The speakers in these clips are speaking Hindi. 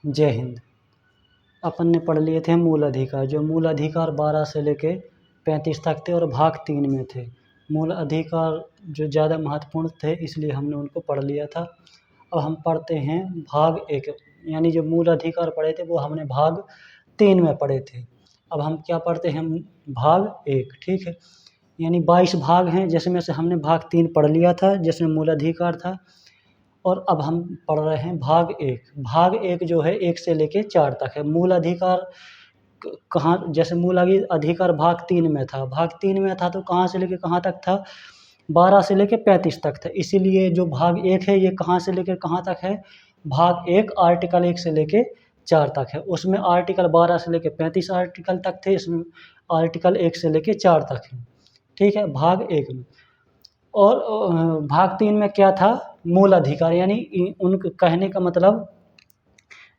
जय हिंद। अपन ने पढ़ लिए थे मूल अधिकार। जो मूल अधिकार 12 से लेके 35 तक थे और भाग 3 में थे। मूल अधिकार जो ज़्यादा महत्वपूर्ण थे इसलिए हमने उनको पढ़ लिया था। अब हम पढ़ते हैं भाग 1, यानी जो मूल अधिकार पढ़े थे वो हमने भाग 3 में पढ़े थे। अब हम क्या पढ़ते हैं, भाग 1, ठीक है। यानी 22 भाग हैं, जिसमें से हमने भाग 3 पढ़ लिया था जिसमें मूल अधिकार था। और अब हम पढ़ रहे हैं भाग 1। भाग 1 जो है 1 से लेके 4 तक है। मूल अधिकार कहाँ, जैसे मूल अधिकार भाग 3 में था, भाग 3 में था तो कहाँ से लेके कहाँ तक था, 12 से लेके 35 तक था। इसीलिए जो भाग 1 है ये कहाँ से लेकर कहाँ तक है, भाग 1 आर्टिकल 1 से लेके 4 तक है। उसमें आर्टिकल 12 से लेके 35 आर्टिकल तक थे, इसमें आर्टिकल 1 से लेके 4 तक है, ठीक है, भाग 1 में। और भाग 3 में क्या था, मूल अधिकार, यानी उनके कहने का मतलब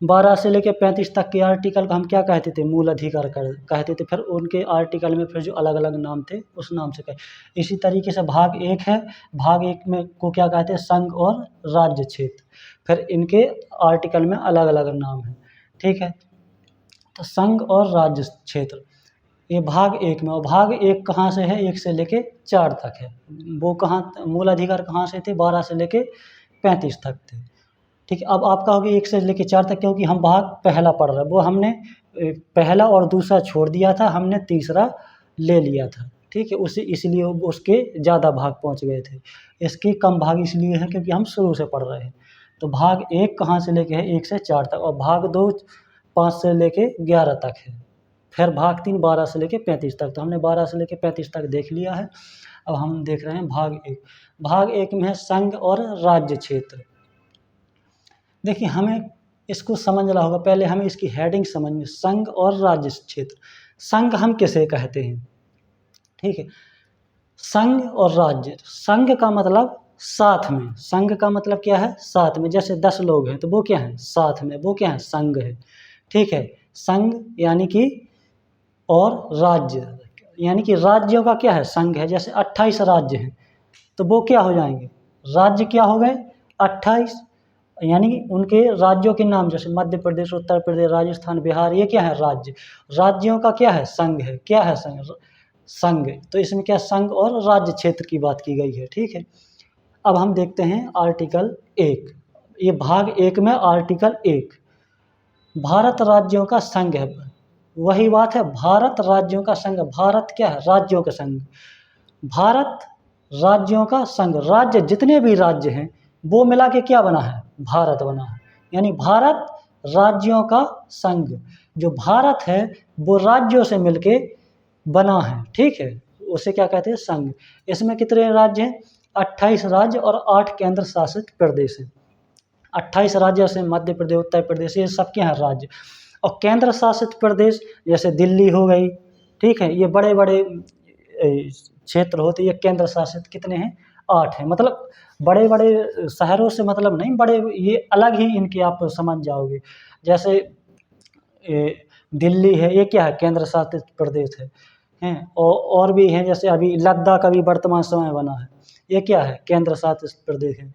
12 से लेके 35 तक के आर्टिकल को हम क्या कहते थे, मूल अधिकार कहते थे। फिर उनके आर्टिकल में फिर जो अलग अलग नाम थे उस नाम से कहे। इसी तरीके से भाग 1 है, भाग 1 में को क्या कहते हैं, संघ और राज्य क्षेत्र। फिर इनके आर्टिकल में अलग अलग नाम है, ठीक है। तो संघ और राज्य क्षेत्र ये भाग 1 में। और भाग 1 कहाँ से है, 1 से लेके 4 तक है। वो कहाँ, मूल अधिकार कहाँ से थे, 12 से लेके 35 तक थे, ठीक है। अब आप कहोगे 1 से लेके 4 तक, क्योंकि हम भाग पहला पढ़ रहे हैं, वो हमने पहला और दूसरा छोड़ दिया था, हमने तीसरा ले लिया था, ठीक है। उसी इसलिए उसके ज़्यादा भाग पहुँच गए थे। इसके कम भाग इसलिए है क्योंकि हम शुरू से पढ़ रहे हैं। तो भाग 1 कहाँ से लेके है, 1 से 4 तक। और भाग 2 5 से लेके 11 तक है। फिर भाग 3 12 से लेके 35 तक। तो हमने 12 से लेके 35 तक देख लिया है। अब हम देख रहे हैं भाग 1। भाग 1 में है संघ और राज्य क्षेत्र। देखिए, हमें इसको समझना होगा, पहले हमें इसकी हेडिंग समझनी, संघ और राज्य क्षेत्र। संघ हम किसे कहते हैं, ठीक है। संघ और राज्य, संघ का मतलब साथ में, संघ का मतलब क्या है, साथ में। जैसे 10 लोग हैं तो वो क्या है, साथ में, वो क्या है, संघ है, ठीक है। संघ यानी कि, और राज्य यानी कि राज्यों का क्या है, संघ है। जैसे 28 राज्य हैं तो वो क्या हो जाएंगे, राज्य क्या हो गए, 28, यानी उनके राज्यों के नाम, जैसे मध्य प्रदेश, उत्तर प्रदेश, राजस्थान, बिहार, ये क्या है, राज्य। राज्यों का क्या है, संघ है। क्या है, संघ, संघ। तो इसमें क्या, संघ और राज्य क्षेत्र की बात की गई है, ठीक है। अब हम देखते हैं आर्टिकल 1। ये भाग 1 में आर्टिकल 1, भारत राज्यों का संघ है। वही बात है, भारत राज्यों का संघ। भारत क्या है, राज्यों का संघ। भारत राज्यों का संघ, राज्य जितने भी राज्य हैं वो मिला के क्या बना है, भारत बना है। यानी भारत राज्यों का संघ। जो भारत है वो राज्यों से मिलके बना है, ठीक है, उसे क्या कहते हैं, संघ। इसमें कितने राज्य हैं, 28 राज्य और 8 केंद्र शासित प्रदेश हैं। 28 राज्य से मध्य प्रदेश, उत्तर प्रदेश, ये सब क्या है, राज्य। और केंद्र शासित प्रदेश जैसे दिल्ली हो गई, ठीक है, ये बड़े बड़े क्षेत्र होते हैं। ये केंद्र शासित कितने हैं, 8 हैं। मतलब बड़े बड़े शहरों से मतलब नहीं, बड़े ये अलग ही इनके आप समझ जाओगे। जैसे दिल्ली है, ये क्या है, केंद्र शासित प्रदेश है, हैं। और भी हैं, जैसे अभी लद्दाख अभी वर्तमान समय बना है, ये क्या है, केंद्र शासित प्रदेश है।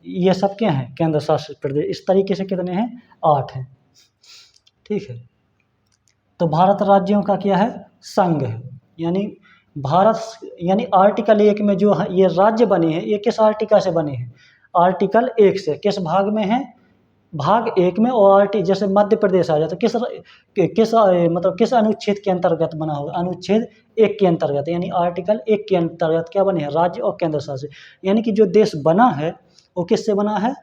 ये सब क्या है, केंद्र शासित प्रदेश। इस तरीके से कितने हैं, 8 हैं, ठीक है। तो भारत राज्यों का क्या है, संघ है। यानी भारत, यानी आर्टिकल 1 में जो ये राज्य बने हैं, ये किस आर्टिकल से बने हैं, आर्टिकल 1 से। किस भाग में है, भाग 1 में। और जैसे मध्य प्रदेश आ जाए तो मतलब किस अनुच्छेद के अंतर्गत बना होगा, अनुच्छेद 1 के अंतर्गत। यानी आर्टिकल 1 के अंतर्गत क्या बने हैं, राज्य और केंद्र शासित। यानी कि जो देश बना है वो किससे बना है,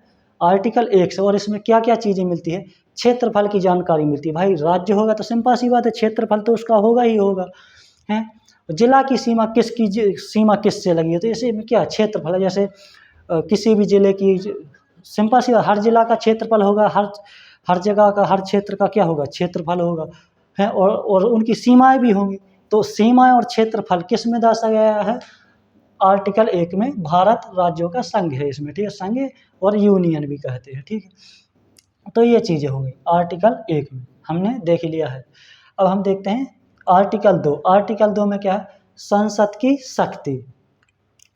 आर्टिकल 1 से। और इसमें क्या क्या चीज़ें मिलती है, क्षेत्रफल की जानकारी मिलती है। भाई राज्य होगा तो सिंपल सी बात है, क्षेत्रफल तो उसका होगा ही होगा, है। जिला की सीमा सीमा किससे लगी है, तो इसे में क्या, क्षेत्रफल है। जैसे किसी भी जिले की सिंपल सी, हर जिला का क्षेत्रफल होगा, हर जगह का, हर क्षेत्र का क्या होगा, क्षेत्रफल होगा, है। और उनकी सीमाएं भी होंगी। तो सीमाएं और क्षेत्रफल किस में दर्शाया गया है, आर्टिकल 1 में। भारत राज्यों का संघ है इसमें, ठीक है, संघ और यूनियन भी कहते हैं, ठीक है। तो ये चीज़ें होंगी आर्टिकल 1 में, हमने देख लिया है। अब हम देखते हैं आर्टिकल 2। आर्टिकल 2 में क्या है, संसद की शक्ति।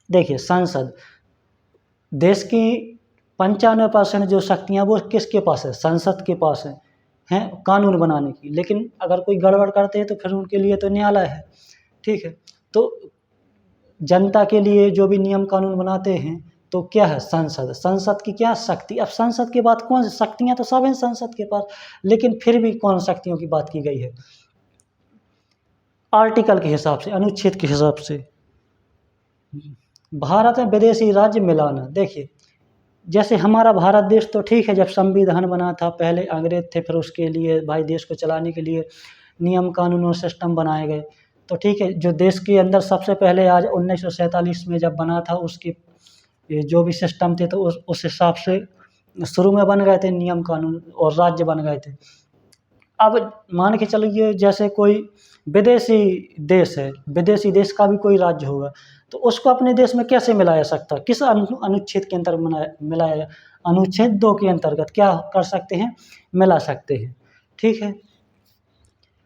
देखिए, संसद देश की 95% जो शक्तियाँ वो किसके पास है, संसद के पास हैं कानून बनाने की। लेकिन अगर कोई गड़बड़ करते हैं तो फिर उनके लिए तो न्यायालय है, ठीक है। तो जनता के लिए जो भी नियम कानून बनाते हैं तो क्या है, संसद। संसद की क्या शक्ति, अब संसद के बाद कौन, शक्तियाँ तो सब हैं संसद के पास, लेकिन फिर भी कौन शक्तियों की बात की गई है, आर्टिकल के हिसाब से, अनुच्छेद के हिसाब से। भारत में विदेशी राज्य मिलाना, देखिए जैसे हमारा भारत देश तो ठीक है, जब संविधान बना था पहले अंग्रेज थे, फिर उसके लिए भाई देश को चलाने के लिए नियम कानून और सिस्टम बनाए गए, तो ठीक है। जो देश के अंदर सबसे पहले आज 1947 में जब बना था, उसके ये जो भी सिस्टम थे तो उस हिसाब से शुरू में बन गए थे नियम कानून और राज्य बन गए थे। अब मान के चलिए जैसे कोई विदेशी देश है, विदेशी देश का भी कोई राज्य होगा, तो उसको अपने देश में कैसे मिलाया सकता है, किस अनुच्छेद के अंतर मिलाया, अनुच्छेद 2 के अंतर्गत क्या कर सकते हैं, मिला सकते हैं, ठीक है।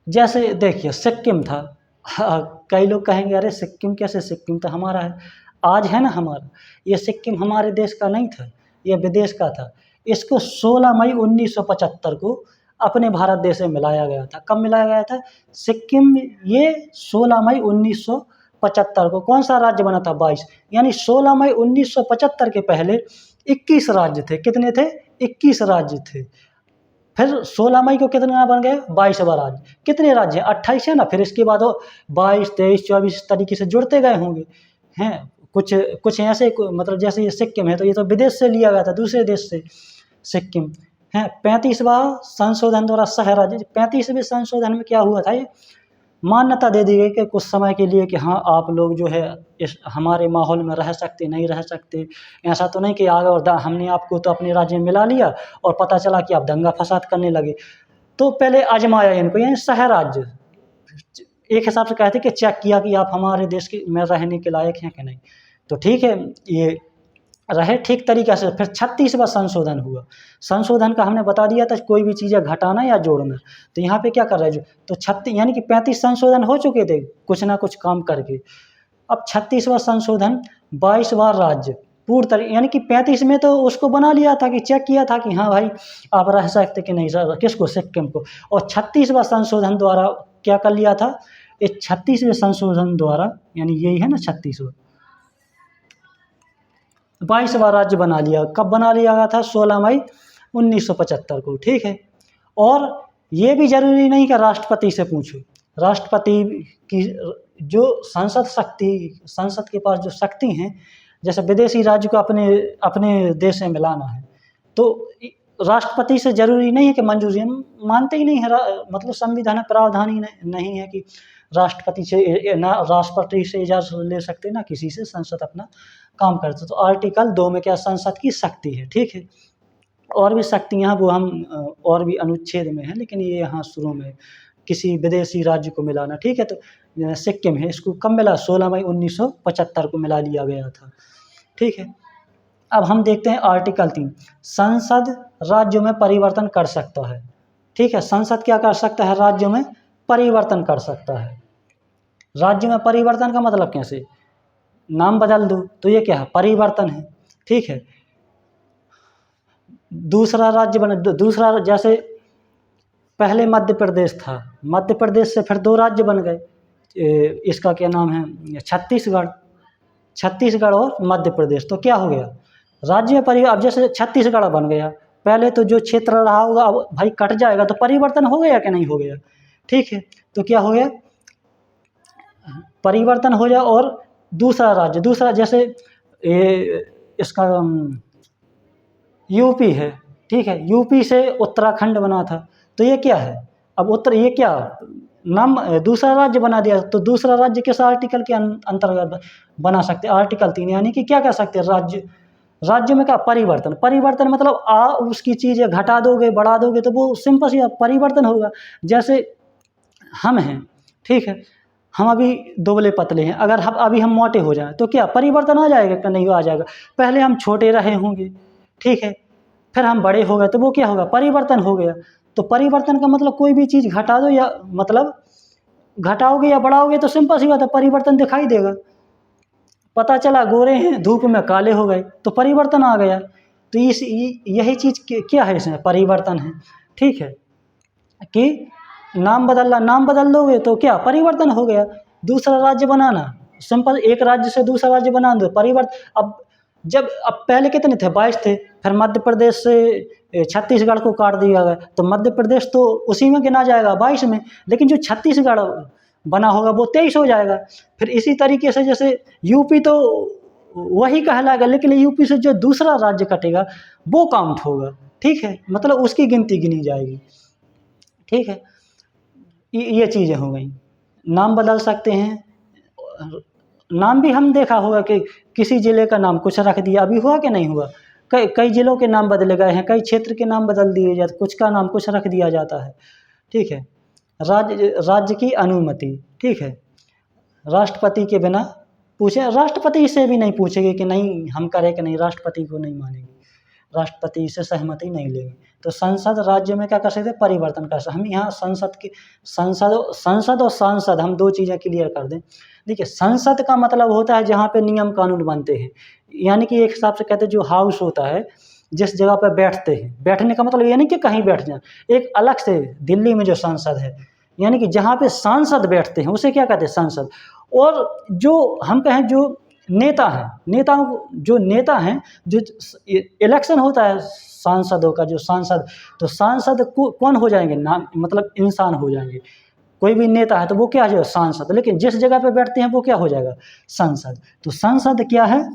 जैसे देखिए सिक्किम था, कई लोग कहेंगे अरे सिक्किम कैसे, सिक्किम तो हमारा है, आज है ना हमारा, ये सिक्किम हमारे देश का नहीं था, ये विदेश का था। इसको 16 मई 1975 को अपने भारत देश से मिलाया गया था। कब मिलाया गया था, सिक्किम ये 16 मई 1975 को। कौन सा राज्य बना था, 22, यानी 16 मई 1975 के पहले 21 राज्य थे। कितने थे, 21 राज्य थे। फिर 16 मई को कितने बन गए, 22वां राज्य। कितने राज्य, 28 है ना, फिर इसके बाद वो 22, 23, 24 इस तरीके से जुड़ते गए होंगे, हैं कुछ कुछ ऐसे मतलब जैसे ये सिक्किम है तो ये तो विदेश से लिया गया था, दूसरे देश से सिक्किम है। 35वां संशोधन द्वारा सह राज्य, 35वें संशोधन में क्या हुआ था, ये मान्यता दे दी गई कि कुछ समय के लिए कि हाँ आप लोग जो है इस हमारे माहौल में रह सकते, नहीं रह सकते। ऐसा तो नहीं कि आगे और हमने आपको तो अपने राज्य में मिला लिया और पता चला कि आप दंगा फसाद करने लगे। तो पहले आजमाया इनको, यानी सह राज्य, एक हिसाब से कहते कि चेक किया कि आप हमारे देश के में रहने के लायक हैं कि नहीं, तो ठीक है ये रहे ठीक तरीक़े से। फिर 36वां संशोधन हुआ। संशोधन का हमने बता दिया था कोई भी चीज़ें घटाना या जोड़ना, तो यहाँ पे क्या कर रहे हैं जो, तो 36 यानी कि 35 संशोधन हो चुके थे कुछ ना कुछ काम करके। अब 36वां संशोधन 22वां राज्य पूर्ण तरीके, यानी कि 35 में तो उसको बना लिया था कि चेक किया था कि हाँ भाई आप रह सकते कि नहीं सर, किसको, सिक्किम को। और 36वां संशोधन द्वारा क्या कर लिया था, इस 36वें संशोधन द्वारा, यानी यही है ना 36वां, 22वां राज्य बना लिया। कब बना लिया गया था, 16 मई 1975 को, ठीक है। और ये भी जरूरी नहीं कि राष्ट्रपति से पूछो, राष्ट्रपति की जो संसद के पास जो शक्ति हैं, जैसे विदेशी राज्य को अपने अपने देश से मिलाना है, तो राष्ट्रपति से जरूरी नहीं है कि मंजूरी, हम मानते ही नहीं है, मतलब संविधान में प्रावधान ही नहीं है कि राष्ट्रपति से इजाज़त ले सकते, ना किसी से संसद अपना काम करते। तो आर्टिकल 2 में क्या संसद की शक्ति है, ठीक है। और भी शक्तियाँ वो हम और भी अनुच्छेद में है, लेकिन ये यहाँ शुरू में किसी विदेशी राज्य को मिलाना, ठीक है। तो सिक्किम है, इसको कब मिला, 16 मई 1975 को मिला लिया गया था, ठीक है। अब हम देखते हैं आर्टिकल 3, संसद राज्यों में परिवर्तन कर सकता है, ठीक है। संसद क्या कर सकता है, राज्यों में परिवर्तन कर सकता है। राज्य में परिवर्तन का मतलब कैसे, नाम बदल दो तो ये क्या है, परिवर्तन है, ठीक है। दूसरा राज्य बने, दूसरा, जैसे पहले मध्य प्रदेश था, मध्य प्रदेश से फिर 2 राज्य बन गए, इसका क्या नाम है, छत्तीसगढ़ और मध्य प्रदेश। तो क्या हो गया, राज्य में परिवर्तन। अब जैसे छत्तीसगढ़ बन गया, पहले तो जो क्षेत्र रहा होगा अब भाई कट जाएगा, तो परिवर्तन हो गया कि नहीं हो गया, ठीक है। तो क्या हो गया, परिवर्तन हो जाए। और दूसरा राज्य, दूसरा जैसे ये इसका यूपी है, ठीक है, यूपी से उत्तराखंड बना था, तो ये क्या है, अब ये क्या नाम, दूसरा राज्य बना दिया, तो दूसरा राज्य किस आर्टिकल के अंतर्गत बना सकते, आर्टिकल 3, यानी कि क्या कह सकते हैं, राज्य में क्या परिवर्तन, परिवर्तन मतलब उसकी चीज़ें घटा दोगे बढ़ा दोगे तो वो सिंपल सी परिवर्तन होगा। जैसे हम हैं, ठीक है, हम अभी दुबले पतले हैं, अगर अभी हम मोटे हो जाएं तो क्या परिवर्तन आ जाएगा कि नहीं आ जाएगा। पहले हम छोटे रहे होंगे, ठीक है, फिर हम बड़े हो गए तो वो क्या होगा, परिवर्तन हो गया। तो परिवर्तन का मतलब कोई भी चीज़ घटा दो, या मतलब घटाओगे या बढ़ाओगे तो सिंपल सी बात है, परिवर्तन दिखाई देगा। पता चला गोरे हैं, धूप में काले हो गए तो परिवर्तन आ गया, तो यही चीज़ क्या है, इसमें परिवर्तन है। ठीक है, कि नाम बदल दोगे तो क्या परिवर्तन हो गया, दूसरा राज्य बनाना, सिंपल, एक राज्य से दूसरा राज्य बना दो, परिवर्तन। अब पहले कितने थे, 22 थे, फिर मध्य प्रदेश से छत्तीसगढ़ को काट दिया गया, तो मध्य प्रदेश तो उसी में गिना जाएगा 22 में, लेकिन जो छत्तीसगढ़ बना होगा वो 23 हो जाएगा। फिर इसी तरीके से जैसे यूपी तो वही कहलाएगा, लेकिन यूपी से जो दूसरा राज्य कटेगा वो काउंट होगा। ठीक है, मतलब उसकी गिनती गिनी जाएगी। ठीक है, ये चीज़ें हो गई। नाम बदल सकते हैं, नाम भी हम देखा होगा कि किसी ज़िले का नाम कुछ रख दिया, अभी हुआ कि नहीं हुआ, कई ज़िलों के नाम बदले गए हैं, कई क्षेत्र के नाम बदल दिए जाते, कुछ का नाम कुछ रख दिया जाता है। ठीक है, राज्य की अनुमति। ठीक है, राष्ट्रपति के बिना पूछे, राष्ट्रपति से भी नहीं पूछेंगे कि नहीं हम करें कि नहीं, राष्ट्रपति को नहीं मानेंगे, राष्ट्रपति से सहमति नहीं लेंगे। तो संसद राज्य में क्या कर सकते हैं, परिवर्तन कर सकते। हम यहाँ संसद और सांसद हम दो चीज़ें क्लियर कर दें। देखिए, संसद का मतलब होता है जहाँ पे नियम कानून बनते हैं, यानी कि एक हिसाब से कहते हैं जो हाउस होता है, जिस जगह पर बैठते हैं, बैठने का मतलब ये नहीं कि कहीं बैठ जाए, एक अलग से दिल्ली में जो संसद है, यानी कि जहाँ पे सांसद बैठते हैं उसे क्या कहते हैं, संसद। और जो हम कहें जो नेता हैं, जो नेता हैं, जो इलेक्शन होता है सांसदों का, जो सांसद, तो सांसद कौन हो जाएंगे, नाम मतलब इंसान हो जाएंगे। कोई भी नेता है तो वो क्या है, सांसद, लेकिन जिस जगह पे बैठते हैं वो क्या हो जाएगा, संसद। तो संसद क्या है,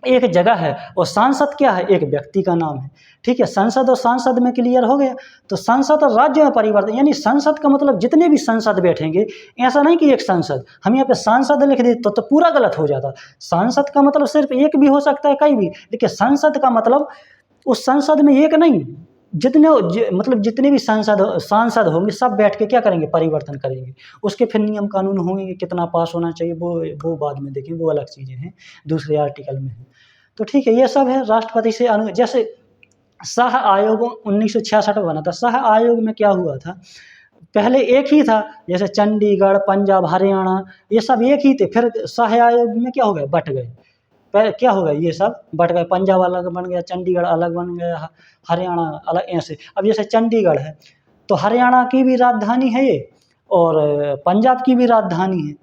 एक जगह है, और सांसद क्या है, एक व्यक्ति का नाम है। ठीक है, संसद और सांसद में क्लियर हो गया। तो संसद और राज्य में परिवर्तन, यानी संसद का मतलब जितने भी सांसद बैठेंगे, ऐसा नहीं कि एक सांसद, हम यहाँ पे सांसद लिख देते तो पूरा गलत हो जाता। सांसद का मतलब सिर्फ एक भी हो सकता है, कई भी, लेकिन संसद का मतलब उस संसद में एक नहीं, मतलब जितने भी सांसद होंगे सब बैठ के क्या करेंगे, परिवर्तन करेंगे। उसके फिर नियम कानून होंगे, कितना पास होना चाहिए वो बाद में देखेंगे, वो अलग चीज़ें हैं, दूसरे आर्टिकल में है। तो ठीक है, ये सब है राष्ट्रपति से जैसे शाह आयोग 1966 में बना था। शाह आयोग में क्या हुआ था, पहले एक ही था, जैसे चंडीगढ़, पंजाब, हरियाणा, ये सब एक ही थे, फिर शाह आयोग में क्या हो गए, बट गए। पहले क्या होगा, ये सब बट गए, पंजाब अलग बन गया, चंडीगढ़ अलग बन गया, हरियाणा अलग, ऐसे। अब जैसे चंडीगढ़ है तो हरियाणा की भी राजधानी है ये, और पंजाब की भी राजधानी है,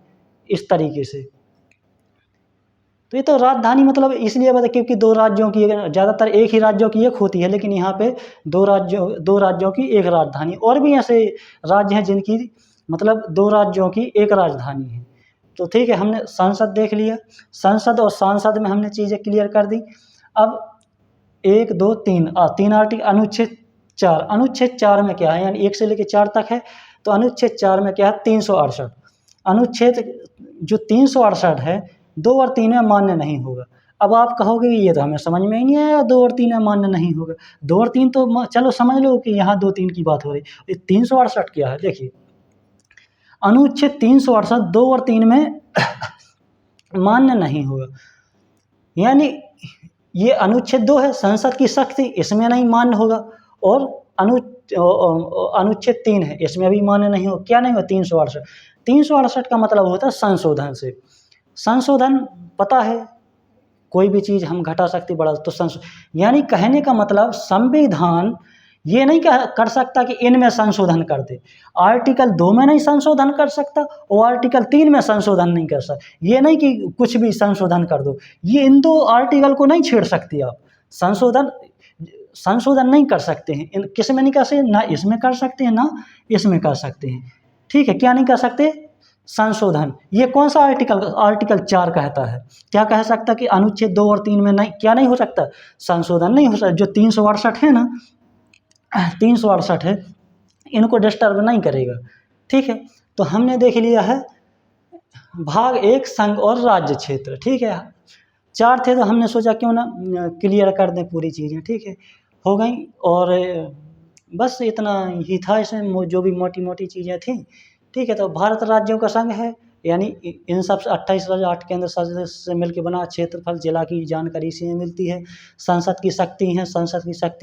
इस तरीके से। तो ये तो राजधानी मतलब इसलिए बता, क्योंकि दो राज्यों की, ज़्यादातर एक ही राज्यों की एक होती है, लेकिन यहाँ पे दो राज्यों की एक राजधानी। और भी ऐसे राज्य हैं जिनकी मतलब दो राज्यों की एक राजधानी है। तो ठीक है, हमने संसद देख लिया, संसद और सांसद में हमने चीज़ें क्लियर कर दी। अब 1, 2, 3 आर्टिकल, अनुच्छेद 4 में क्या है, यानी 1 से लेकर 4 तक है। तो अनुच्छेद 4 में क्या है, 368 अनुच्छेद, जो 368 है 2 और 3 में मान्य नहीं होगा। अब आप कहोगे ये तो हमें समझ में ही नहीं आया, 2 और 3 में मान्य नहीं होगा। 2 और 3 तो चलो समझ लो कि यहाँ 2-3 की बात हो रही, ये 368 क्या है, देखिए अनुच्छेद 368 2 और 3 में मान्य नहीं होगा। यानी ये अनुच्छेद 2 है, संसद की शक्ति, इसमें नहीं मान्य होगा। और अनुच्छेद 3 है, इसमें भी मान्य नहीं होगा। क्या नहीं होगा, 368 का मतलब होता है संशोधन से। संशोधन पता है, कोई भी चीज़ हम घटा सकते बढ़ा, तो यानी कहने का मतलब संविधान ये नहीं कर सकता कि इनमें संशोधन कर दे, आर्टिकल 2 में नहीं संशोधन कर सकता और आर्टिकल 3 में संशोधन नहीं कर सकता। ये नहीं कि कुछ भी संशोधन कर दो, ये इन दो आर्टिकल को नहीं छेड़ सकते आप, संशोधन नहीं कर सकते हैं। इन किस में नहीं कर सकते, ना इसमें कर सकते हैं ना इसमें कर सकते हैं। ठीक है, क्या नहीं कर सकते, संशोधन। ये कौन सा आर्टिकल 4 कहता है, क्या कह सकता कि अनुच्छेद 2 और 3 में नहीं, क्या नहीं हो सकता, संशोधन नहीं हो सकता। जो 368 है ना, 368 है, इनको डिस्टर्ब नहीं करेगा। ठीक है, तो हमने देख लिया है भाग 1 संघ और राज्य क्षेत्र। ठीक है, 4 थे तो हमने सोचा क्यों ना क्लियर कर दें पूरी चीज़ें। ठीक है, हो गई। और बस इतना ही था इसमें, जो भी मोटी मोटी चीज़ें थी। ठीक है, तो भारत राज्यों का संघ है, यानी इन सब 28 राज्य 8 केंद्र शासित से मिलकर बना। क्षेत्रफल जिला की जानकारी इसी में मिलती है। संसद की शक्ति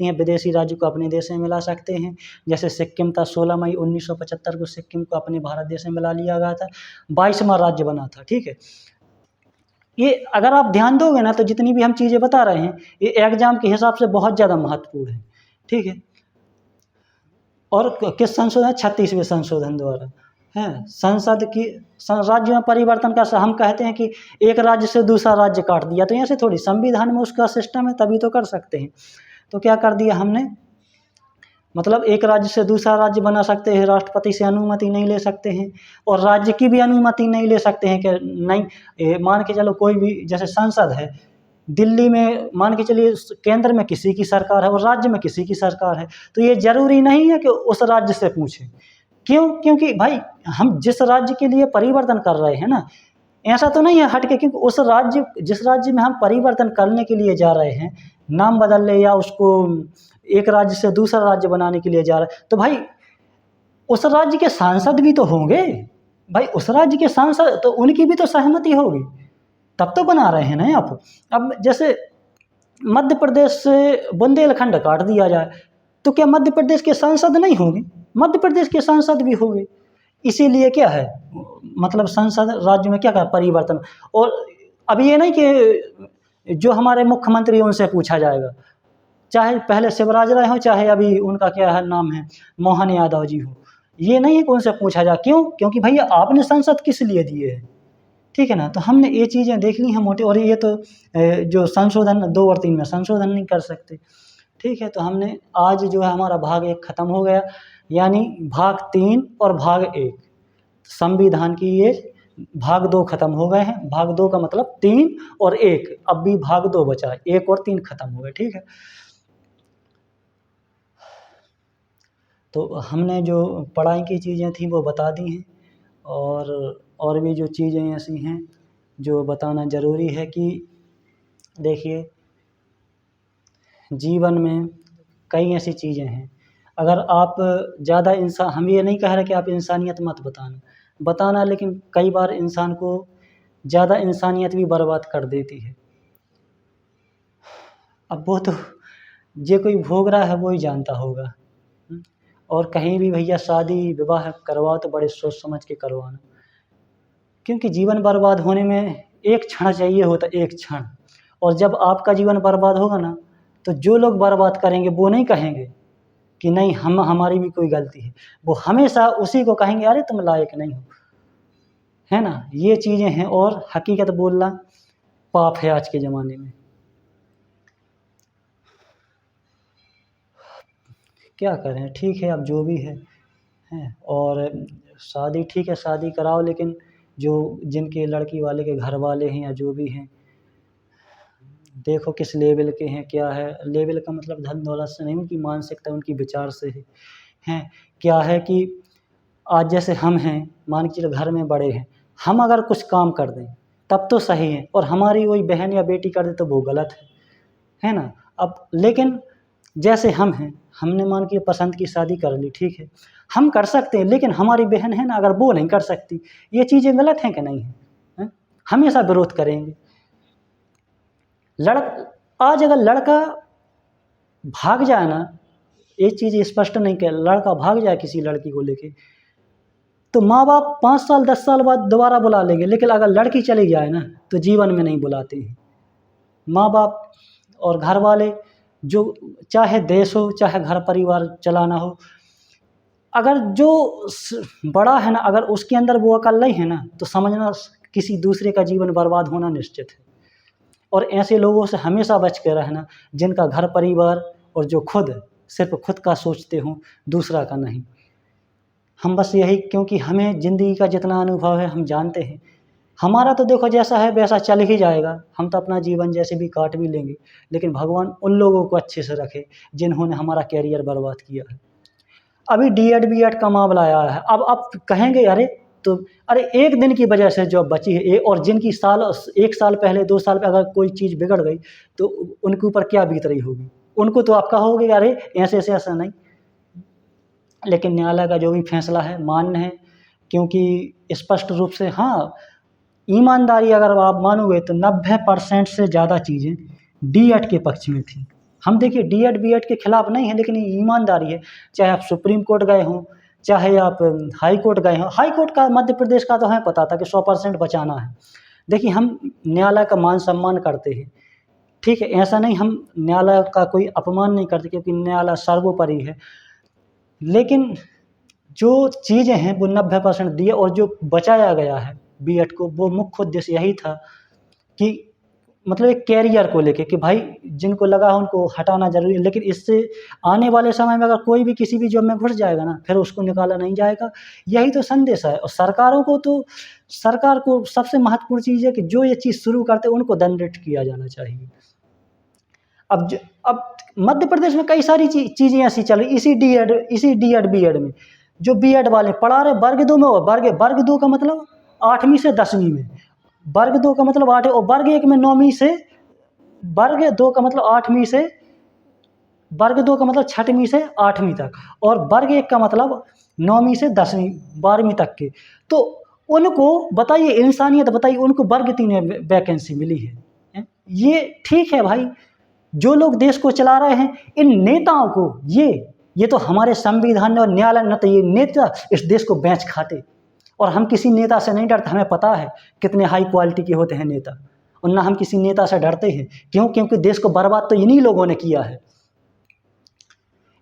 हैं विदेशी राज्य को अपने देश में मिला सकते हैं। जैसे सिक्किम था, 16 मई 1975 को सिक्किम को अपने भारत देश में मिला लिया गया था, 22वां राज्य बना था। ठीक है, ये अगर आप ध्यान दोगे ना तो जितनी भी हम चीज़ें बता रहे हैं ये एग्जाम के हिसाब से बहुत ज़्यादा महत्वपूर्ण है, ठीक है। और किस संशोधन, 36वें संशोधन द्वारा है संसद की राज्य में परिवर्तन का हम कहते हैं कि एक राज्य से दूसरा राज्य काट दिया, तो ऐसे थोड़ी, संविधान में उसका सिस्टम है तभी तो कर सकते हैं। तो क्या कर दिया हमने, मतलब एक राज्य से दूसरा राज्य बना सकते हैं, राष्ट्रपति से अनुमति नहीं ले सकते हैं और राज्य की भी अनुमति नहीं ले सकते हैं कि नहीं, मान के चलो कोई भी जैसे संसद है दिल्ली में, मान के चलिए केंद्र में किसी की सरकार है और राज्य में किसी की सरकार है, तो ये जरूरी नहीं है कि उस राज्य से पूछें। क्यों? क्योंकि भाई हम जिस राज्य के लिए परिवर्तन कर रहे हैं ना, ऐसा तो नहीं है हट के, क्योंकि उस राज्य जिस राज्य में हम परिवर्तन करने के लिए जा रहे हैं, नाम बदल ले या उसको एक राज्य से दूसरा राज्य बनाने के लिए जा रहे हैं, तो भाई उस राज्य के सांसद भी तो होंगे, भाई उस राज्य के सांसद तो उनकी भी तो सहमति होगी, तब तो बना रहे हैं ना आप। अब जैसे मध्य प्रदेश से बुंदेलखंड काट दिया जाए तो क्या मध्य प्रदेश के सांसद नहीं होंगे? मध्य प्रदेश के सांसद भी होंगे। इसीलिए क्या है, मतलब संसद राज्य में क्या कर परिवर्तन। और अब ये नहीं कि जो हमारे मुख्यमंत्री उनसे पूछा जाएगा, चाहे पहले शिवराज राय हो चाहे अभी उनका क्या है नाम है मोहन यादव जी हो, ये नहीं है कि उनसे पूछा जाए। क्यों? क्योंकि भैया आपने सांसद किस लिए दिए हैं, ठीक है ना। तो हमने ये चीज़ें देख ली हैं मोटे, और ये तो जो संशोधन 2 और 3 में संशोधन नहीं कर सकते, ठीक है। तो हमने आज जो है हमारा भाग 1 खत्म हो गया, यानी भाग 3 और भाग 1 संविधान की ये भाग 2 खत्म हो गए हैं। भाग 2 का मतलब 3 और 1, अब भी भाग 2 बचा है, 1 और 3 खत्म हो गए, ठीक है। तो हमने जो पढ़ाई की चीज़ें थी वो बता दी हैं, और भी जो चीज़ें ऐसी हैं जो बताना ज़रूरी है कि देखिए जीवन में कई ऐसी चीज़ें हैं, अगर आप ज़्यादा इंसान, हम ये नहीं कह रहे कि आप इंसानियत मत बताना, लेकिन कई बार इंसान को ज़्यादा इंसानियत भी बर्बाद कर देती है। अब वो तो जो कोई भोग रहा है वो ही जानता होगा। और कहीं भी भैया शादी विवाह करवाओ तो बड़े सोच समझ के करवाना, क्योंकि जीवन बर्बाद होने में एक क्षण चाहिए होता, एक क्षण। और जब आपका जीवन बर्बाद होगा ना, तो जो लोग बर्बाद करेंगे वो नहीं कहेंगे कि नहीं हमारी भी कोई गलती है, वो हमेशा उसी को कहेंगे अरे तुम लायक नहीं हो, है ना। ये चीज़ें हैं, और हकीकत बोलना पाप है आज के ज़माने में। क्या करें, ठीक है अब जो भी है, हैं। और शादी ठीक है, शादी कराओ, लेकिन जो जिनके लड़की वाले के घर वाले हैं या जो भी हैं, देखो किस लेवल के हैं, क्या है लेवल का मतलब धन दौलत से नहीं, उनकी मानसिकता उनकी विचार से है। हैं क्या है कि आज जैसे हम हैं, मान के चलो घर में बड़े हैं, हम अगर कुछ काम कर दें तब तो सही है, और हमारी कोई बहन या बेटी कर दे तो वो गलत है ना। अब लेकिन जैसे हम हैं, हमने मान के पसंद की शादी कर ली, ठीक है, हम कर सकते हैं, लेकिन हमारी बहन है ना, अगर वो नहीं कर सकती, ये चीज़ें गलत हैं कि नहीं है, हैं? हमेशा विरोध करेंगे। आज अगर लड़का भाग जाए ना, एक चीज़ स्पष्ट नहीं कि लड़का भाग जाए किसी लड़की को लेके, तो माँ बाप 5 साल 10 साल बाद दोबारा बुला लेंगे, लेकिन अगर लड़की चली जाए ना तो जीवन में नहीं बुलाते हैं। माँ बाप और घर वाले, जो चाहे देश हो चाहे घर परिवार चलाना हो, अगर जो बड़ा है ना, अगर उसके अंदर वो अकल नहीं है ना, तो समझना किसी दूसरे का जीवन बर्बाद होना निश्चित है। और ऐसे लोगों से हमेशा बच के रहना जिनका घर परिवार और जो खुद सिर्फ खुद का सोचते हों, दूसरा का नहीं। हम बस यही, क्योंकि हमें ज़िंदगी का जितना अनुभव है हम जानते हैं, हमारा तो देखो जैसा है वैसा चल ही जाएगा, हम तो अपना जीवन जैसे भी काट भी लेंगे, लेकिन भगवान उन लोगों को अच्छे से रखे जिन्होंने हमारा कैरियर बर्बाद किया है। अभी डीएड बीएड का मामला आया है, अब आप कहेंगे अरे एक दिन की वजह से जॉब बची है, और जिनकी 1 साल पहले 2 साल पहले अगर कोई चीज़ बिगड़ गई तो उनके ऊपर क्या बीत रही होगी, उनको तो आप कहोगे अरे ऐसे ऐसा नहीं। लेकिन न्यायालय का जो भी फैसला है मान्य है, क्योंकि स्पष्ट रूप से, हाँ, ईमानदारी अगर आप मानोगे तो 90% से ज़्यादा चीज़ें डीएड के पक्ष में थी। हम देखिए डीएड बीएड के खिलाफ नहीं है, लेकिन ये ईमानदारी है। चाहे आप सुप्रीम कोर्ट गए हों, चाहे आप हाई कोर्ट गए हों, हाई कोर्ट का मध्य प्रदेश का तो हमें पता था कि 100% बचाना है, देखिए हम न्यायालय का मान सम्मान करते हैं, ठीक है, ऐसा नहीं हम न्यायालय का कोई अपमान नहीं करते क्योंकि न्यायालय सर्वोपरि है। लेकिन जो चीज़ें हैं वो 90% दिए और जो बचाया गया है बीएड को, वो मुख्य उद्देश्य यही था कि मतलब एक कैरियर को लेके कि भाई जिनको लगा हो उनको हटाना ज़रूरी है, लेकिन इससे आने वाले समय में अगर कोई भी किसी भी जॉब में घुस जाएगा ना, फिर उसको निकाला नहीं जाएगा। यही तो संदेश है। और सरकार को सबसे महत्वपूर्ण चीज़ है कि जो ये चीज़ शुरू करते हैं उनको दंडित किया जाना चाहिए। अब मध्य प्रदेश में कई सारी चीज़ें ऐसी चल रही, इसी डीएड बीएड में जो बीएड वाले पढ़ा रहे वर्ग 2 में, और वर्ग 2 का मतलब 8वीं से 10वीं में, वर्ग 2 का मतलब 8 और वर्ग 1 में 9वीं से, वर्ग 2 का मतलब 8वीं से, वर्ग 2 का मतलब 6वीं से 8वीं तक, और वर्ग 1 का मतलब 9वीं से 10वीं 12वीं तक के। तो उनको बताइए, इंसानियत बताइए, उनको वर्ग 3 में वैकेंसी मिली है। ये ठीक है भाई, जो लोग देश को चला रहे हैं इन नेताओं को, ये तो हमारे संविधान ने और न्यायालय ने, तो ये नेता इस देश को बेच खाते। और हम किसी नेता से नहीं डरते, हमें पता है कितने हाई क्वालिटी के होते हैं नेता, और ना हम किसी नेता से डरते हैं। क्यों? क्योंकि देश को बर्बाद तो इन्हीं लोगों ने किया है।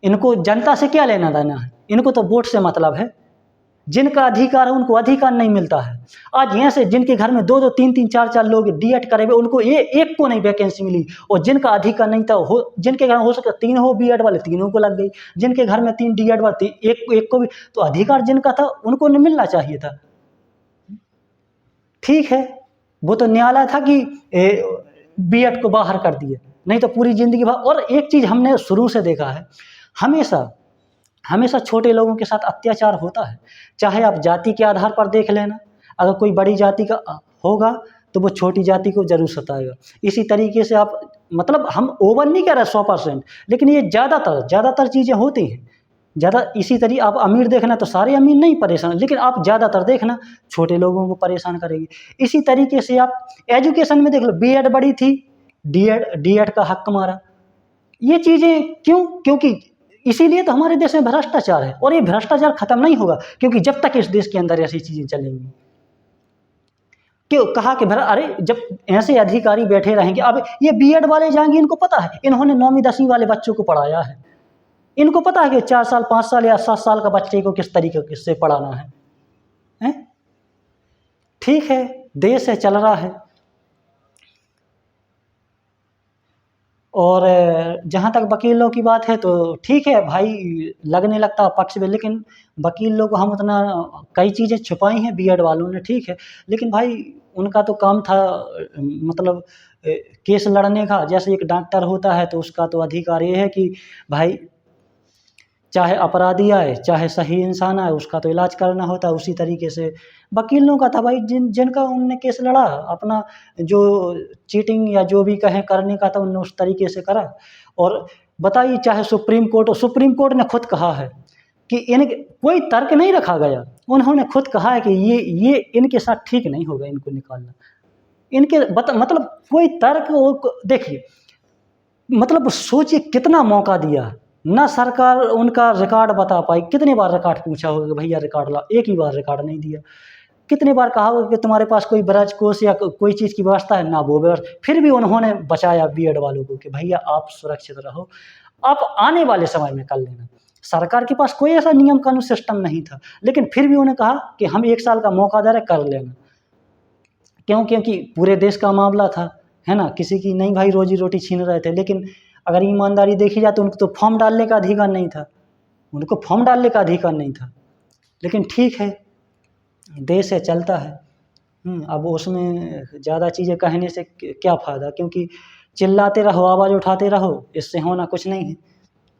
इनको जनता से क्या लेना देना है, इनको तो वोट से मतलब है। जिनका अधिकार है उनको अधिकार नहीं मिलता है। आज यहाँ से जिनके घर में 2-2, 3-3, 4-4 लोग डीएड करे हुए, उनको एक को नहीं वैकेंसी मिली, और जिनका अधिकार नहीं था, जिनके घर में हो सकता 3 हो बीएड वाले, 3 को लग गई। जिनके घर में 3 डीएड वाले, एक को भी, तो अधिकार जिनका था उनको नहीं मिलना चाहिए था। ठीक है, वो तो न्यायालय था कि बीएड को बाहर कर दिए, नहीं तो पूरी जिंदगी भर। और एक चीज़ हमने शुरू से देखा है, हमेशा छोटे लोगों के साथ अत्याचार होता है। चाहे आप जाति के आधार पर देख लेना, अगर कोई बड़ी जाति का होगा तो वो छोटी जाति को जरूर सताएगा। इसी तरीके से आप, मतलब हम ओवर नहीं कह रहे 100%, लेकिन ये ज़्यादातर चीज़ें होती हैं। इसी तरीके आप अमीर देखना तो सारे अमीर नहीं परेशान, लेकिन आप ज़्यादातर देखना छोटे लोगों को परेशान करेगी। इसी तरीके से आप एजुकेशन में देख लो, बीएड बड़ी थी, डीएड का हक मारा। ये चीज़ें क्यों? क्योंकि इसीलिए तो हमारे देश में भ्रष्टाचार है, और ये भ्रष्टाचार खत्म नहीं होगा क्योंकि जब तक इस देश के अंदर ऐसी चीज़ें चलेंगी। क्यों कहा कि अरे जब ऐसे अधिकारी बैठे रहेंगे, अब ये बीएड वाले जाएंगे, इनको पता है, इन्होंने 9वीं 10वीं वाले बच्चों को पढ़ाया है, इनको पता है कि 4 साल 5 साल या 7 साल का बच्चे को किस तरीके से पढ़ाना है? ठीक है, देश है, चल रहा है। और जहाँ तक वकीलों की बात है तो ठीक है भाई, लगने लगता पक्ष में, लेकिन वकील लोग को हम उतना, कई चीज़ें छुपाई हैं बीएड वालों ने, ठीक है, लेकिन भाई उनका तो काम था मतलब केस लड़ने का। जैसे एक डॉक्टर होता है तो उसका तो अधिकार ये है कि भाई चाहे अपराधी आए चाहे सही इंसान आए, उसका तो इलाज करना होता है। उसी तरीके से वकीलों का था भाई, जिनका उनने केस लड़ा, अपना जो चीटिंग या जो भी कहें करने का था उनने उस तरीके से करा। और बताइए, चाहे सुप्रीम कोर्ट ने खुद कहा है कि कोई तर्क नहीं रखा गया, उन्होंने खुद कहा है कि ये इनके साथ ठीक नहीं होगा, इनको निकालना। मतलब कोई तर्क, देखिए मतलब सोचिए कितना मौका दिया, ना सरकार उनका रिकॉर्ड बता पाई। कितने बार रिकॉर्ड पूछा होगा कि भैया रिकॉर्ड ला, एक ही बार रिकॉर्ड नहीं दिया। कितने बार कहा होगा कि तुम्हारे पास कोई ब्रज कोष या कोई चीज़ की व्यवस्था है, ना वो व्यवस्था। फिर भी उन्होंने बचाया बीएड वालों को कि भैया आप सुरक्षित रहो, आप आने वाले समय में कर लेना। सरकार के पास कोई ऐसा नियम कानून सिस्टम नहीं था, लेकिन फिर भी उन्होंने कहा कि हम 1 साल का मौका दे रहे, कर लेना। क्यों? क्योंकि पूरे देश का मामला था, है ना, किसी की नहीं भाई रोजी रोटी छीन रहे थे। लेकिन अगर ईमानदारी देखी जाए तो उनको तो फॉर्म डालने का अधिकार नहीं था, लेकिन ठीक है, देश है, चलता है। अब उसमें ज़्यादा चीज़ें कहने से क्या फ़ायदा, क्योंकि चिल्लाते रहो, आवाज़ उठाते रहो, इससे होना कुछ नहीं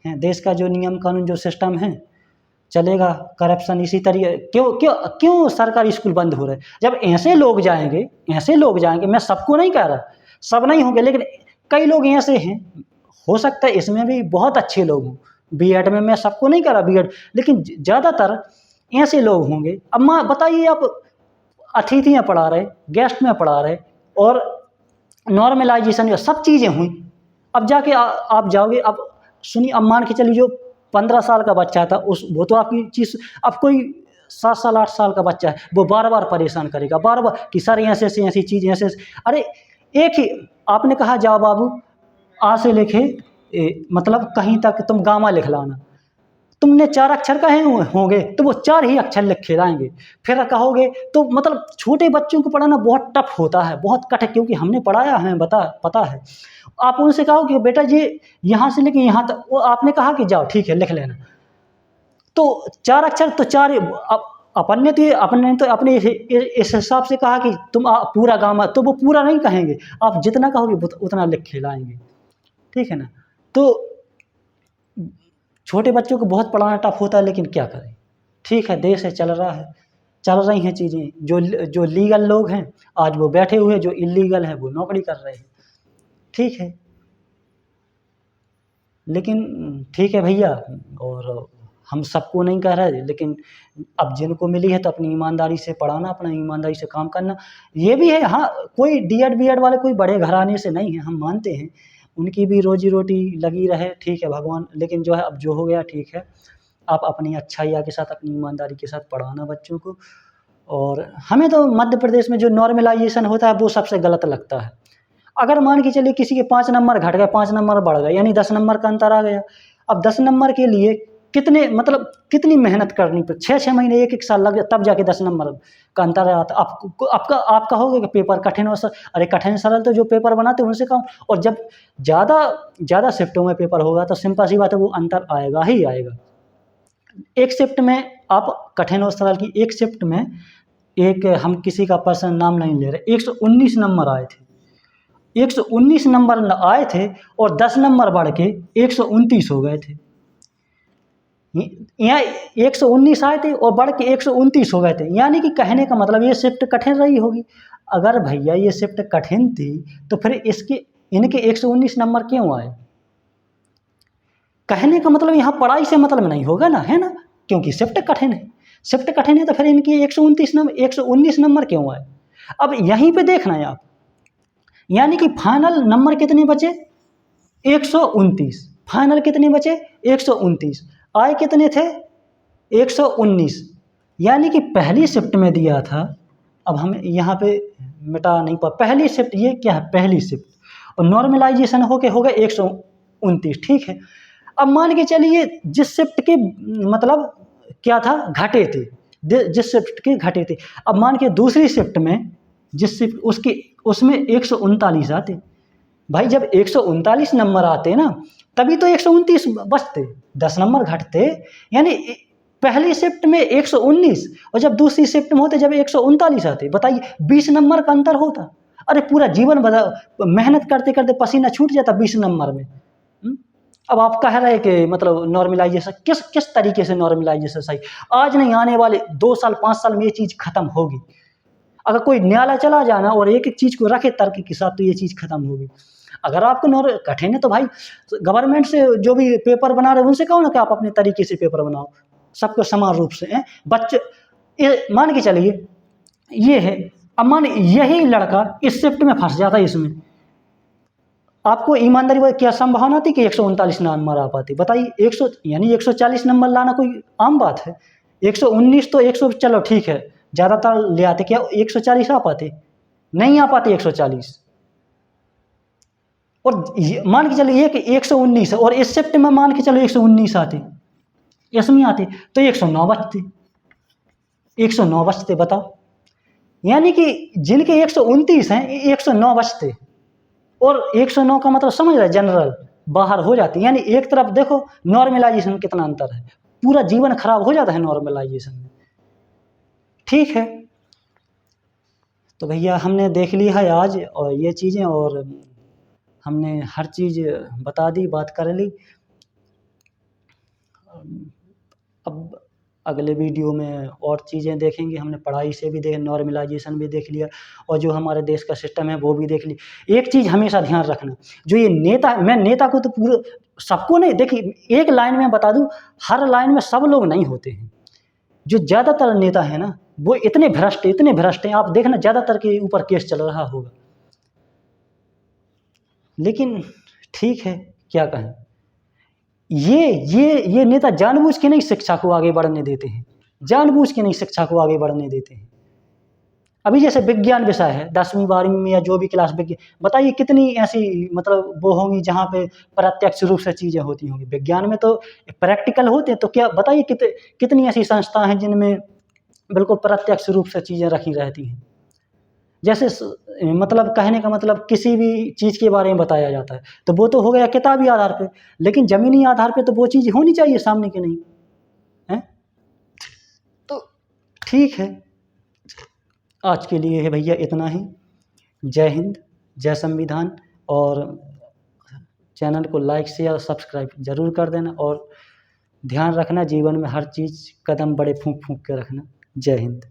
है। देश का जो नियम कानून जो सिस्टम है चलेगा। करप्शन इसी तरीके, क्यों सरकारी स्कूल बंद हो रहे? जब ऐसे लोग जाएंगे, मैं सबको नहीं कह रहा, सब नहीं होंगे, लेकिन कई लोग ऐसे हैं, हो सकता है इसमें भी बहुत अच्छे लोग हों बीएड में, मैं सबको नहीं कह रहा बीएड, लेकिन ज़्यादातर ऐसे लोग होंगे। अब माँ बताइए, आप अतिथि में पढ़ा रहे, गेस्ट में पढ़ा रहे, और नॉर्मलाइजेशन सब चीज़ें हुई। अब जाके आप जाओगे, अब सुनिए, अब मान के चलिए जो 15 साल का बच्चा था, वो तो आपकी चीज़, अब कोई 7 साल 8 साल का बच्चा है, वो बार बार परेशान करेगा, बार बार कि सर ऐसे ऐसी ऐसी चीज़ ऐसे अरे एक ही आपने कहा जाओ बाबू आ से लेके मतलब कहीं तक तुम गामा लिख लाना, तुमने 4 अक्षर कहे होंगे तो वो 4 ही अक्षर लिख खिलाएंगे, फिर कहोगे तो मतलब छोटे बच्चों को पढ़ाना बहुत टफ होता है, बहुत कठिन, क्योंकि हमने पढ़ाया हमें पता है। आप उनसे कहो कि बेटा जी यहाँ से लेके यहाँ तक, वो आपने कहा कि जाओ ठीक है लिख लेना, तो 4 अक्षर तो 4 अपन ने तो अपने इस हिसाब से कहा कि तुम पूरा गामा, तो वो पूरा नहीं कहेंगे, आप जितना कहोगे उतना लिख खिलाएंगे, ठीक है ना। तो छोटे बच्चों को बहुत पढ़ाना टफ होता है, लेकिन क्या करें, ठीक है देश है, चल रहा है, चल रही हैं चीज़ें। जो लीगल लोग हैं आज वो बैठे हुए, जो इलीगल हैं वो नौकरी कर रहे हैं, ठीक है। लेकिन ठीक है भैया, और हम सबको नहीं कह रहे, लेकिन अब जिनको मिली है तो अपनी ईमानदारी से पढ़ाना, अपना ईमानदारी से काम करना। ये भी है हाँ, कोई डीएड बीएड वाले कोई बड़े घराने से नहीं है, हम मानते हैं उनकी भी रोजी रोटी लगी रहे, ठीक है भगवान, लेकिन जो है अब जो हो गया ठीक है, आप अपनी अच्छाइया के साथ अपनी ईमानदारी के साथ पढ़ाना बच्चों को। और हमें तो मध्य प्रदेश में जो नॉर्मलाइजेशन होता है वो सबसे गलत लगता है। अगर मान के चलिए किसी के 5 नंबर घट गए, 5 नंबर बढ़ गए, यानी 10 नंबर का अंतर आ गया। अब 10 नंबर के लिए कितनी मेहनत करनी पड़े, 6-6 महीने 1-1 साल लग जाए तब जाके 10 नंबर का अंतर आता। आप कहोगे कि पेपर कठिन और अरे कठिन सरल तो जो पेपर बनाते हैं उनसे कम, और जब ज़्यादा शिफ्टों में पेपर होगा तो सिंपल सी बात है वो अंतर आएगा ही आएगा। एक शिफ्ट में आप कठिन और सरल की एक शिफ्ट में एक हम किसी का पर्सनल नाम नहीं ले रहे, 119 नंबर आए थे, 119 नंबर आए थे और 10 नंबर बढ़ के 129 हो गए थे। यहाँ 119 आए थे और बढ़ के 129 हो गए थे, यानी कि कहने का मतलब ये शिफ्ट कठिन रही होगी। अगर भैया ये शिफ्ट कठिन थी तो फिर इनके 119 नंबर क्यों आए? कहने का मतलब यहाँ पढ़ाई से मतलब नहीं होगा ना, है ना, क्योंकि शिफ्ट कठिन है। शिफ्ट कठिन है तो फिर इनकी 119 नंबर क्यों आए? अब यहीं पे देखना है आप, यानी कि फाइनल नंबर कितने बचे? 129। फाइनल कितने बचे? 129। आए कितने थे? 119। यानी कि पहली शिफ्ट में दिया था, अब हम यहाँ पे मिटा नहीं पा, पहली शिफ्ट ये क्या है, पहली शिफ्ट, और नॉर्मलाइजेशन होके हो गए 129, ठीक है। अब मान के चलिए जिस शिफ्ट के मतलब क्या था, घटे थे, जिस शिफ्ट के घटे थे, अब मान के दूसरी शिफ्ट में जिस शिफ्ट उसमें 139 आते। भाई जब 139 नंबर आते ना तभी तो 129 बचते, 10 नंबर घटते, यानी पहली शिफ्ट में 119 और जब दूसरी शिफ्ट में होते जब 139 आते, बताइए 20 नंबर का अंतर होता। अरे पूरा जीवन मेहनत करते करते पसीना छूट जाता 20 नंबर में। अब आप कह रहे हैं कि मतलब नॉर्मलाइजेशन किस तरीके से नॉर्मलाइजेशन सही, आज नहीं आने वाले 2 साल 5 साल में ये चीज़ खत्म होगी। अगर कोई न्यायालय चला जाना और एक चीज़ को रखे तर्क के साथ तो ये चीज़ खत्म होगी। अगर आपको कठिन है तो भाई गवर्नमेंट से जो भी पेपर बना रहे हैं उनसे कहो ना कि आप अपने तरीके से पेपर बनाओ, सबको समान रूप से हैं बच्चे। मान के चलिए ये है, अब मान यही लड़का इस शिफ्ट में फंस जाता है, इसमें आपको ईमानदारी वो क्या संभावना थी कि 139 नंबर आ पाती, बताइए। 100 यानी 140 नंबर लाना कोई आम बात है। 119 तो 100 चलो ठीक है, ज़्यादातर ले आते, क्या 140 आ पाते? नहीं आ पाते 140। और मान के चलिए कि 119 है और इस शिफ्ट में मान के चलो 119 आते, इसमें आते तो 109 बचते, 109 बचते, बताओ। यानी कि जिनके 129 हैं 109 बचते, और 109 का मतलब समझ रहे, जनरल बाहर हो जाती। यानी एक तरफ देखो नॉर्मलाइजेशन कितना अंतर है, पूरा जीवन खराब हो जाता है नॉर्मलाइजेशन में, ठीक है। तो भैया हमने देख लिया है आज और ये चीज़ें, और हमने हर चीज़ बता दी, बात कर ली। अब अगले वीडियो में और चीज़ें देखेंगे, हमने पढ़ाई से भी नॉर्मलाइजेशन भी देख लिया और जो हमारे देश का सिस्टम है वो भी देख ली। एक चीज़ हमेशा ध्यान रखना, जो ये नेता, मैं नेता को तो पूरे सबको नहीं, देखिए एक लाइन में बता दूं, हर लाइन में सब लोग नहीं होते हैं। जो ज़्यादातर नेता है ना वो इतने भ्रष्ट हैं, आप देखना ज़्यादातर के ऊपर केस चल रहा होगा। लेकिन ठीक है, क्या कहें, ये नेता जानबूझ के नहीं शिक्षा को आगे बढ़ने देते हैं, जानबूझ के नहीं शिक्षा को आगे बढ़ने देते हैं। अभी जैसे विज्ञान विषय है 10वीं 12वीं में या जो भी क्लास विज्ञान, बताइए कितनी ऐसी मतलब वो होंगी जहाँ पे प्रत्यक्ष रूप से चीज़ें होती होंगी। विज्ञान में तो प्रैक्टिकल होते हैं, तो क्या बताइए कितनी ऐसी संस्था हैं जिनमें बिल्कुल प्रत्यक्ष रूप से चीज़ें रखी रहती हैं। जैसे मतलब कहने का मतलब किसी भी चीज़ के बारे में बताया जाता है, तो वो तो हो गया किताबी आधार पे, लेकिन ज़मीनी आधार पे तो वो चीज़ होनी चाहिए सामने कि नहीं, हैं? तो ठीक है, आज के लिए है भैया इतना ही। जय हिंद, जय संविधान। और चैनल को लाइक शेयर सब्सक्राइब ज़रूर कर देना, और ध्यान रखना जीवन में हर चीज़ कदम बड़े फूँक फूँक के रखना। जय हिंद।